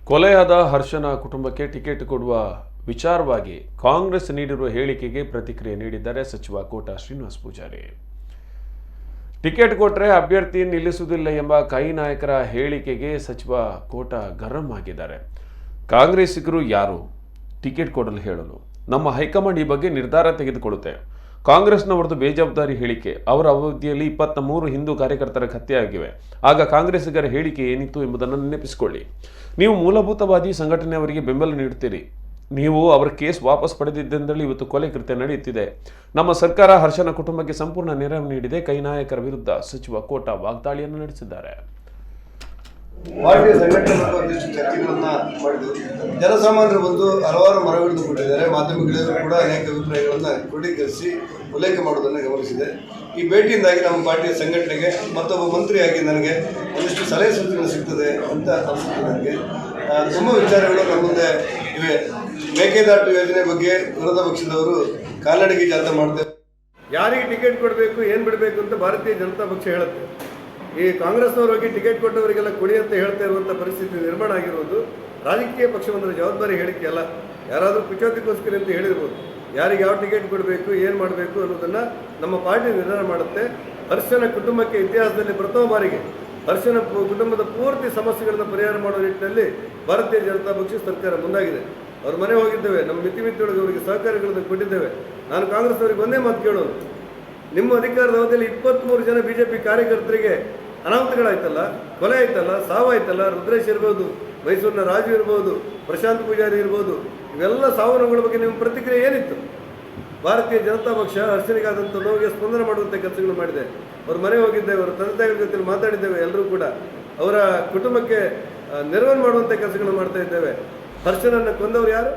ಕೊಲೆಯಾದ ಹರ್ಷನ ಕುಟುಂಬಕ್ಕೆ ಟಿಕೆಟ್ ಕೊಡುವ ವಿಚಾರವಾಗಿ ಕಾಂಗ್ರೆಸ್ ನೀಡಿರುವ ಹೇಳಿಕೆಗೆ ಪ್ರತಿಕ್ರಿಯೆ ನೀಡಿದ್ದಾರೆ ಸಚಿವ ಕೋಟ ಶ್ರೀನಿವಾಸ ಪೂಜಾರಿ. ಟಿಕೆಟ್ ಕೊಟ್ಟರೆ ಅಭ್ಯರ್ಥಿ ನಿಲ್ಲಿಸುವುದಿಲ್ಲ ಎಂಬ ಕೈ ನಾಯಕರ ಹೇಳಿಕೆಗೆ ಸಚಿವ ಕೋಟ ಗರಂ ಆಗಿದ್ದಾರೆ. ಕಾಂಗ್ರೆಸ್ಸಿಗರು ಯಾರು ಟಿಕೆಟ್ ಕೊಡಲು ಹೇಳಲು? ನಮ್ಮ ಹೈಕಮಾಂಡ್ ಈ ಬಗ್ಗೆ ನಿರ್ಧಾರ ತೆಗೆದುಕೊಳ್ಳುತ್ತೆ. ಕಾಂಗ್ರೆಸ್ನವರದು ಬೇಜವಾಬ್ದಾರಿ ಹೇಳಿಕೆ. ಅವರ ಅವಧಿಯಲ್ಲಿ 23 ಹಿಂದೂ ಕಾರ್ಯಕರ್ತರ ಹತ್ಯೆಯಾಗಿವೆ. ಆಗ ಕಾಂಗ್ರೆಸ್ಸಿಗರ ಹೇಳಿಕೆ ಏನಿತ್ತು ಎಂಬುದನ್ನು ನೆನಪಿಸಿಕೊಳ್ಳಿ. ನೀವು ಮೂಲಭೂತವಾದಿ ಸಂಘಟನೆಯವರಿಗೆ ಬೆಂಬಲ ನೀಡುತ್ತೀರಿ. ನೀವು ಅವರ ಕೇಸ್ ವಾಪಸ್ ಪಡೆದಿದ್ದರಿಂದಲೇ ಇವತ್ತು ಕೊಲೆ ಕೃತ್ಯ ನಡೆಯುತ್ತಿದೆ. ನಮ್ಮ ಸರ್ಕಾರ ಹರ್ಷನ ಕುಟುಂಬಕ್ಕೆ ಸಂಪೂರ್ಣ ನೆರವು ನೀಡಿದೆ. ಕೈ ನಾಯಕರ ವಿರುದ್ಧ ಸಚಿವ ಕೋಟ ವಾಗ್ದಾಳಿಯನ್ನು ನಡೆಸಿದ್ದಾರೆ. ಪಾರ್ಟಿಯ ಸಂಘಟನೆ ಮತ್ತು ಒಂದಿಷ್ಟು ಚರ್ಚೆಗಳನ್ನ ಮಾಡಿದ್ರು. ಜನಸಾಮಾನ್ಯರು ಬಂದು ಹಲವಾರು ಮರಗಳನ್ನು ಕೊಟ್ಟಿದ್ದಾರೆ. ಮಾಧ್ಯಮಗಳಲ್ಲೂ ಕೂಡ ಅನೇಕ ಅಭಿಪ್ರಾಯಗಳನ್ನು ಕ್ರೋಢೀಕರಿಸಿ ಉಲ್ಲೇಖ ಮಾಡುವುದನ್ನು ಗಮನಿಸಿದೆ. ಈ ಭೇಟಿಯಿಂದಾಗಿ ನಮ್ಮ ಪಾರ್ಟಿಯ ಸಂಘಟನೆಗೆ ಮತ್ತೊಬ್ಬ ಮಂತ್ರಿಯಾಗಿ ನನಗೆ ಒಂದಿಷ್ಟು ಸಲಹೆ ಸೂಚನೆಗಳು ಸಿಗ್ತದೆ ಅಂತ ಅನಿಸುತ್ತೆ. ನನಗೆ ತುಂಬ ವಿಚಾರಗಳು ನಮ್ಮ ಮುಂದೆ ಇವೆ. ಮೇಕೆದಾಟು ಯೋಜನೆ ಬಗ್ಗೆ ವಿರೋಧ ಪಕ್ಷದವರು ಕಾಲ್ನಡಿಗೆ ಜಾಥಾ ಮಾಡ್ತೇವೆ. ಯಾರಿಗೆ ಟಿಕೆಟ್ ಕೊಡಬೇಕು, ಏನು ಬಿಡಬೇಕು ಅಂತ ಭಾರತೀಯ ಜನತಾ ಪಕ್ಷ ಹೇಳುತ್ತೆ. ಈ ಕಾಂಗ್ರೆಸ್ನವರಿಗೆ ಟಿಕೆಟ್ ಕೊಟ್ಟವರಿಗೆಲ್ಲ ಕೊಡಿ ಅಂತ ಹೇಳ್ತಾ ಇರುವಂಥ ಪರಿಸ್ಥಿತಿ ನಿರ್ಮಾಣ ಆಗಿರುವುದು ರಾಜಕೀಯ ಪಕ್ಷವೊಂದರ ಜವಾಬ್ದಾರಿ ಹೇಳಿಕೆ ಅಲ್ಲ. ಯಾರಾದರೂ ಪಿಚೋತಿಗೋಸ್ಕರ ಅಂತ ಹೇಳಿರ್ಬೋದು. ಯಾರಿಗೆ ಯಾವ ಟಿಕೆಟ್ ಕೊಡಬೇಕು, ಏನು ಮಾಡಬೇಕು ಅನ್ನೋದನ್ನು ನಮ್ಮ ಪಾರ್ಟಿ ನಿರ್ಧಾರ ಮಾಡುತ್ತೆ. ಹರ್ಷನ ಕುಟುಂಬಕ್ಕೆ ಇತಿಹಾಸದಲ್ಲಿ ಪ್ರಥಮ ಬಾರಿಗೆ ಹರ್ಷನ ಕುಟುಂಬದ ಪೂರ್ತಿ ಸಮಸ್ಯೆಗಳನ್ನು ಪರಿಹಾರ ಮಾಡುವ ನಿಟ್ಟಿನಲ್ಲಿ ಭಾರತೀಯ ಜನತಾ ಪಕ್ಷ ಸರ್ಕಾರ ಮುಂದಾಗಿದೆ. ಅವ್ರ ಮನೆ ಹೋಗಿದ್ದೇವೆ, ನಮ್ಮ ಮಿತಿಯೊಳಗೆ ಅವರಿಗೆ ಸಹಕಾರಗಳನ್ನು ಕೊಟ್ಟಿದ್ದೇವೆ. ನಾನು ಕಾಂಗ್ರೆಸ್ನವರಿಗೆ ಒಂದೇ ಮಾತು ಕೇಳೋದು, ನಿಮ್ಮ ಅಧಿಕಾರದ ಅವಧಿಯಲ್ಲಿ 23 ಜನ ಬಿಜೆಪಿ ಕಾರ್ಯಕರ್ತರಿಗೆ ಅನಾಹುತಗಳಾಯ್ತಲ್ಲ, ಕೊಲೆ ಆಯ್ತಲ್ಲ, ಸಾವಾಯ್ತಲ್ಲ. ರುದ್ರೇಶ್ ಇರ್ಬೋದು, ಮೈಸೂರಿನ ರಾಜು ಇರ್ಬೋದು, ಪ್ರಶಾಂತ್ ಪೂಜಾರಿ ಇರ್ಬೋದು. ಇವೆಲ್ಲ ಸಾವನ್ನಗಳ ಬಗ್ಗೆ ನಿಮ್ಮ ಪ್ರತಿಕ್ರಿಯೆ ಏನಿತ್ತು? ಭಾರತೀಯ ಜನತಾ ಪಕ್ಷ ಹರ್ಷನಿಗಾದಂಥ ನೋವಿಗೆ ಸ್ಪಂದನೆ ಮಾಡುವಂಥ ಕೆಲಸಗಳು ಮಾಡಿದೆ. ಅವ್ರ ಮನೆ ಹೋಗಿದ್ದೇವೆ, ಅವರ ತಂದೆ ತಾಯಿಗಳ ಜೊತೆ ಮಾತಾಡಿದ್ದೇವೆ. ಎಲ್ಲರೂ ಕೂಡ ಅವರ ಕುಟುಂಬಕ್ಕೆ ನೆರವನ್ನು ಮಾಡುವಂಥ ಕೆಲಸಗಳನ್ನು ಮಾಡ್ತಾ ಇದ್ದೇವೆ. ಹರ್ಷನನ್ನು ಕೊಂದವರು ಯಾರು?